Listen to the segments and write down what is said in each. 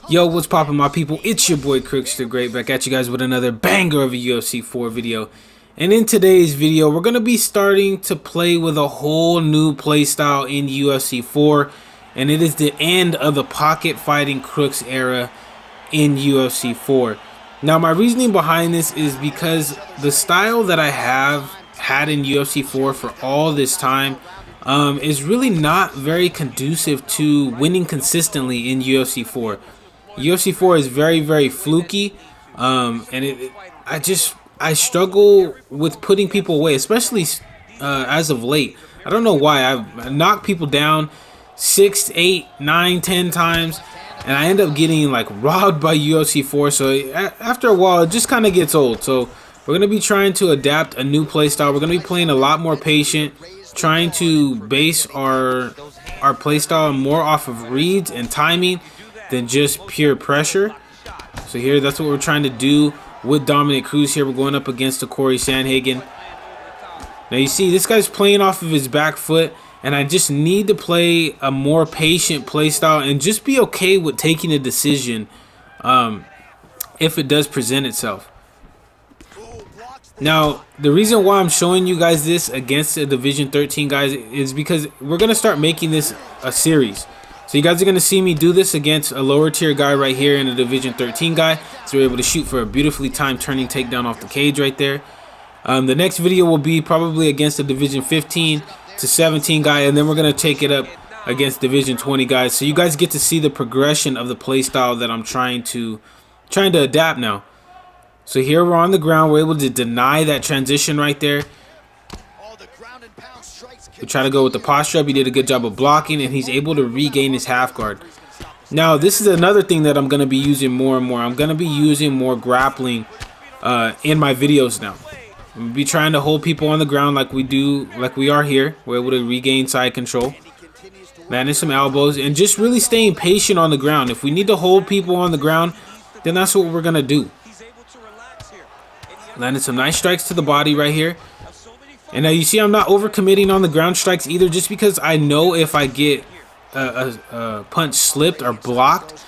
Yo, what's poppin', my people? It's your boy Crooks the Great, back at you guys with another banger of a UFC 4 video. And in today's video, we're going to be starting to play with a whole new playstyle in UFC 4. And it is the end of the pocket fighting Crooks era in UFC 4. Now, my reasoning behind this is because the style that I have had in UFC 4 for all this time is really not very conducive to winning consistently in UFC 4. UFC 4 is very fluky, and I struggle with putting people away, especially as of late. I don't know why. I've knocked people down 6, 8, 9, 10 times, and I end up getting like robbed by UFC 4. So after a while, it just kind of gets old. So we're gonna be trying to adapt a new play style. We're gonna be playing a lot more patient, trying to base our play style more off of reads and timing than just pure pressure. So here, that's what we're trying to do with Dominick Cruz here. We're going up against the Corey Sandhagen. Now you see, this guy's playing off of his back foot, and I just need to play a more patient play style and just be okay with taking a decision if it does present itself. Now, the reason why I'm showing you guys this against a Division 13 guys is because we're going to start making this a series. So you guys are going to see me do this against a lower tier guy right here and a Division 13 guy. So we're able to shoot for a beautifully timed turning takedown off the cage right there. The next video will be probably against a Division 15 to 17 guy, and then we're going to take it up against Division 20 guys. So you guys get to see the progression of the play style that I'm trying to adapt now. So here we're on the ground. We're able to deny that transition right there. We try to go with the posture up. He did a good job of blocking, and he's able to regain his half guard. Now, this is another thing that I'm going to be using more and more. I'm going to be using more grappling in my videos now. I'm going to be trying to hold people on the ground like we are here. We're able to regain side control, landing some elbows, and just really staying patient on the ground. If we need to hold people on the ground, then that's what we're going to do. Landing some nice strikes to the body right here. And now you see I'm not overcommitting on the ground strikes either, just because I know if I get a punch slipped or blocked,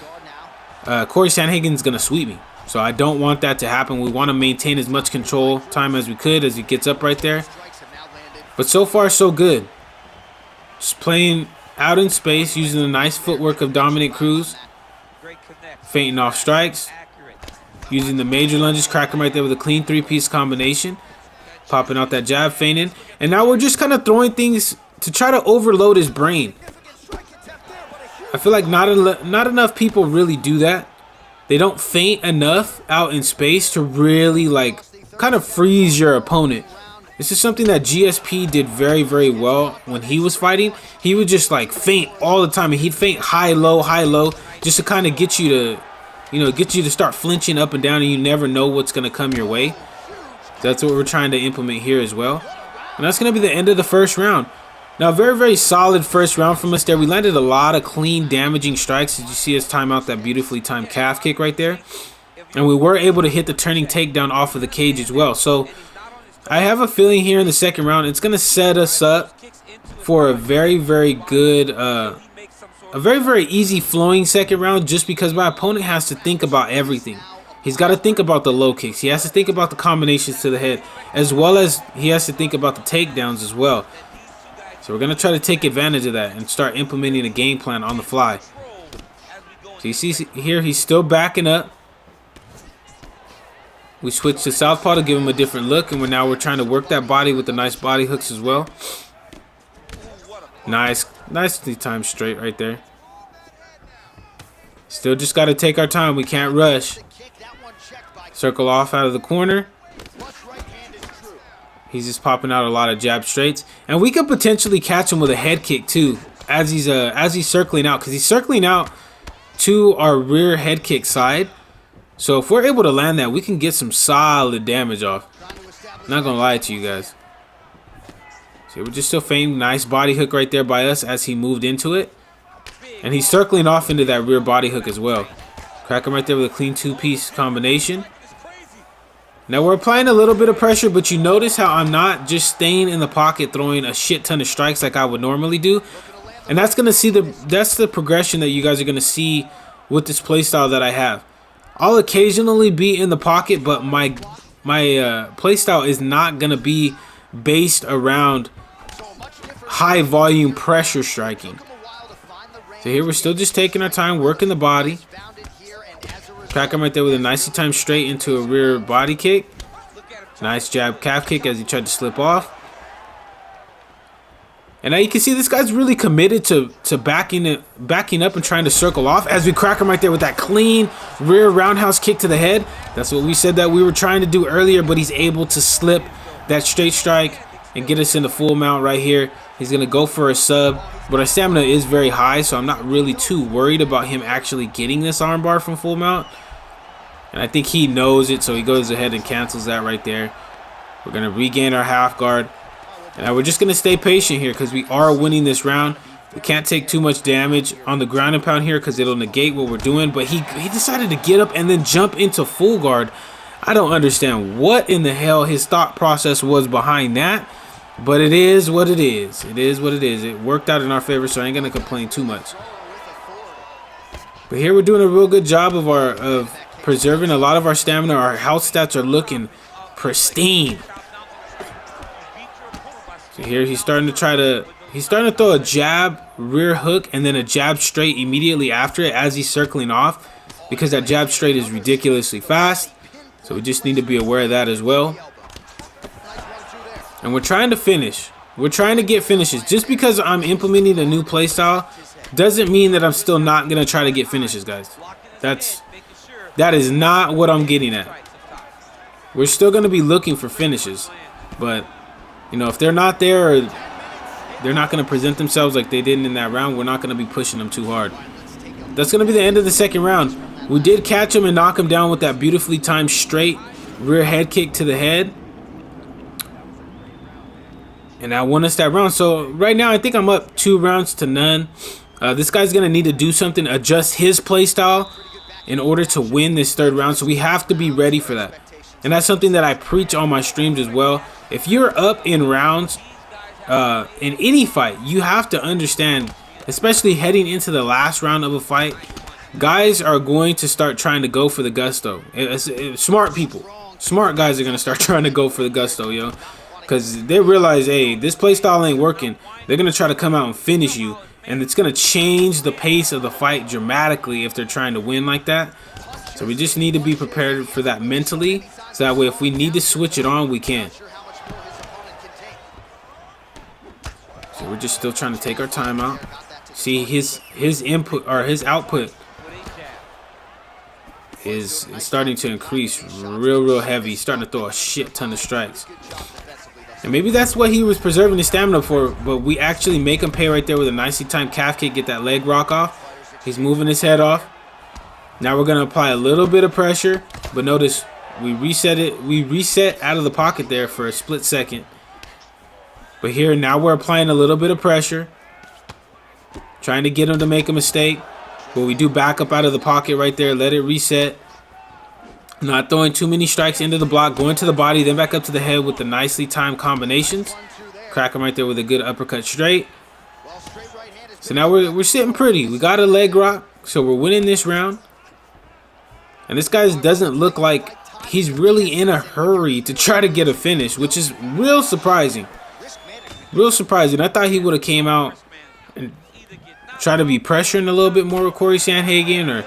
Corey Sandhagen's going to sweep me. So I don't want that to happen. We want to maintain as much control time as we could as he gets up right there. But so far, so good. Just playing out in space, using the nice footwork of Dominick Cruz. Feinting off strikes. Using the major lunges, cracking right there with a clean three-piece combination. Popping out that jab, feigning. And now we're just kind of throwing things to try to overload his brain. I feel like not enough people really do that. They don't feint enough out in space to really like kind of freeze your opponent. This is something that GSP did very well when he was fighting. He would just like feint all the time, and he'd feint high low just to kind of get you to start flinching up and down, and you never know what's going to come your way. That's what we're trying to implement here as well. And that's going to be the end of the first round. Now, very solid first round from us there. We landed a lot of clean, damaging strikes. As you see us time out that beautifully timed calf kick right there. And we were able to hit the turning takedown off of the cage as well. So I have a feeling here in the second round, it's going to set us up for a very good, a very easy flowing second round, just because my opponent has to think about everything. He's got to think about the low kicks. He has to think about the combinations to the head, as well as he has to think about the takedowns as well. So we're going to try to take advantage of that and start implementing a game plan on the fly. So you see here, he's still backing up. We switch to southpaw to give him a different look, and we're trying to work that body with the nice body hooks as well. Nicely timed straight right there. Still just got to take our time. We can't rush. Circle off out of the corner. He's just popping out a lot of jab straights, and we could potentially catch him with a head kick too as he's circling out, because he's circling out to our rear head kick side. So if we're able to land that, we can get some solid damage off. I'm not gonna lie to you guys. So we're just still feigning. Nice body hook right there by us as he moved into it, and he's circling off into that rear body hook as well. Crack him right there with a clean two-piece combination. Now we're applying a little bit of pressure, but you notice how I'm not just staying in the pocket throwing a shit ton of strikes like I would normally do. And that's the progression that you guys are gonna see with this playstyle that I have. I'll occasionally be in the pocket, but my playstyle is not going to be based around high volume pressure striking. So here we're still just taking our time, working the body. Crack him right there with a nicely timed straight into a rear body kick. Nice jab calf kick as he tried to slip off. And now you can see this guy's really committed to backing up and trying to circle off as we crack him right there with that clean rear roundhouse kick to the head. That's what we said that we were trying to do earlier, but he's able to slip that straight strike and get us in the full mount right here. He's going to go for a sub, but our stamina is very high, so I'm not really too worried about him actually getting this armbar from full mount. And I think he knows it, so he goes ahead and cancels that right there. We're going to regain our half guard. And we're just going to stay patient here because we are winning this round. We can't take too much damage on the ground and pound here because it'll negate what we're doing. But he decided to get up and then jump into full guard. I don't understand what in the hell his thought process was behind that. But it is what it is. It is what it is. It worked out in our favor, so I ain't going to complain too much. But here we're doing a real good job of preserving a lot of our stamina. Our health stats are looking pristine. So here he's starting to throw a jab, rear hook, and then a jab straight immediately after it as he's circling off, because that jab straight is ridiculously fast. So we just need to be aware of that as well. And we're trying to finish. We're trying to get finishes. Just because I'm implementing a new playstyle doesn't mean that I'm still not going to try to get finishes, guys. That is not what I'm getting at. We're still going to be looking for finishes, but you know, if they're not there or they're not going to present themselves like they did in that round, we're not going to be pushing them too hard. That's going to be the end of the second round. We did catch him and knock him down with that beautifully timed straight rear head kick to the head. And that won us that round. So right now I think I'm up 2-0. This guy's going to need to do something, adjust his play style in order to win this third round. So we have to be ready for that. And that's something that I preach on my streams as well. If you're up in rounds in any fight, you have to understand, especially heading into the last round of a fight, guys are going to start trying to go for the gusto. Smart people, smart guys are going to start trying to go for the gusto, yo. Because they realize, hey, this play style ain't working. They're going to try to come out and finish you. And it's going to change the pace of the fight dramatically if they're trying to win like that. So we just need to be prepared for that mentally. So that way if we need to switch it on, we can. So we're just still trying to take our time out. See, his input or his output is starting to increase real heavy. He's starting to throw a shit ton of strikes. And maybe that's what he was preserving his stamina for, but we actually make him pay right there with a nicely timed calf kick, get that leg rock off. He's moving his head off. Now we're going to apply a little bit of pressure, but notice we reset out of the pocket there for a split second. But here, now we're applying a little bit of pressure, trying to get him to make a mistake. But we do back up out of the pocket right there, let it reset. Not throwing too many strikes into the block, going to the body, then back up to the head with the nicely timed combinations. Crack him right there with a good uppercut straight. So now we're sitting pretty. We got a leg rock, so we're winning this round. And this guy doesn't look like he's really in a hurry to try to get a finish, which is real surprising. Real surprising. I thought he would have came out and tried to be pressuring a little bit more with Corey Sandhagen, or,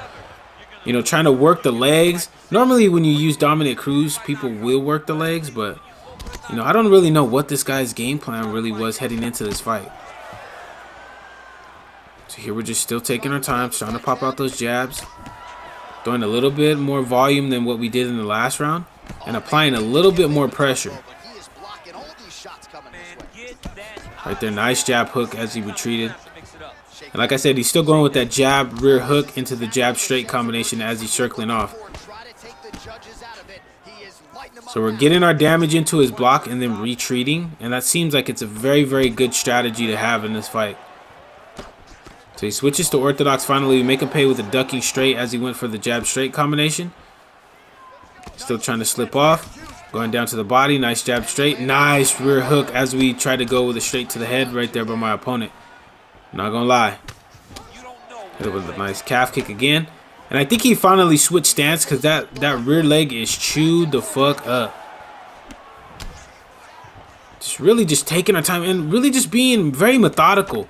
you know, trying to work the legs. Normally when you use Dominick Cruz, people will work the legs, but, you know, I don't really know what this guy's game plan really was heading into this fight. So here we're just still taking our time, trying to pop out those jabs. Throwing a little bit more volume than what we did in the last round, and applying a little bit more pressure. Right there, nice jab hook as he retreated. And like I said, he's still going with that jab rear hook into the jab straight combination as he's circling off. So we're getting our damage into his block and then retreating, and that seems like it's a very good strategy to have in this fight. So he switches to orthodox finally. We make him pay with a ducking straight as he went for the jab straight combination. Still trying to slip off. Going down to the body. Nice jab straight. Nice rear hook as we try to go with a straight to the head right there by my opponent. Not gonna lie. Hit it with a nice calf kick again. And I think he finally switched stance because that rear leg is chewed the fuck up. Just really just taking our time and really just being very methodical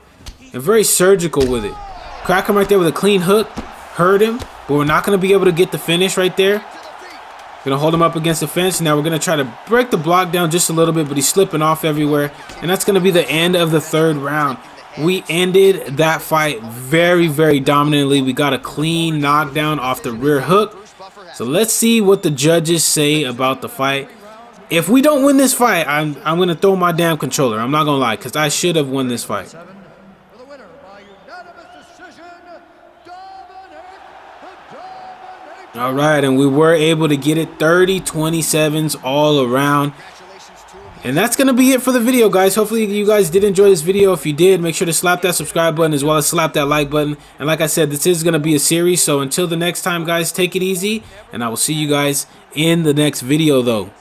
and very surgical with it. Crack him right there with a clean hook. Hurt him, but we're not going to be able to get the finish right there. Gonna hold him up against the fence. Now we're gonna try to break the block down just a little bit, but he's slipping off everywhere. And that's gonna be the end of the third round. We ended that fight very, very dominantly. We got a clean knockdown off the rear hook. So let's see what the judges say about the fight. If we don't win this fight, I'm gonna throw my damn controller. I'm not gonna lie, because I should have won this fight. All right, and we were able to get it 30-27s all around. And that's going to be it for the video, guys. Hopefully you guys did enjoy this video. If you did, make sure to slap that subscribe button as well as slap that like button. And like I said, this is going to be a series. So until the next time, guys, take it easy. And I will see you guys in the next video, though.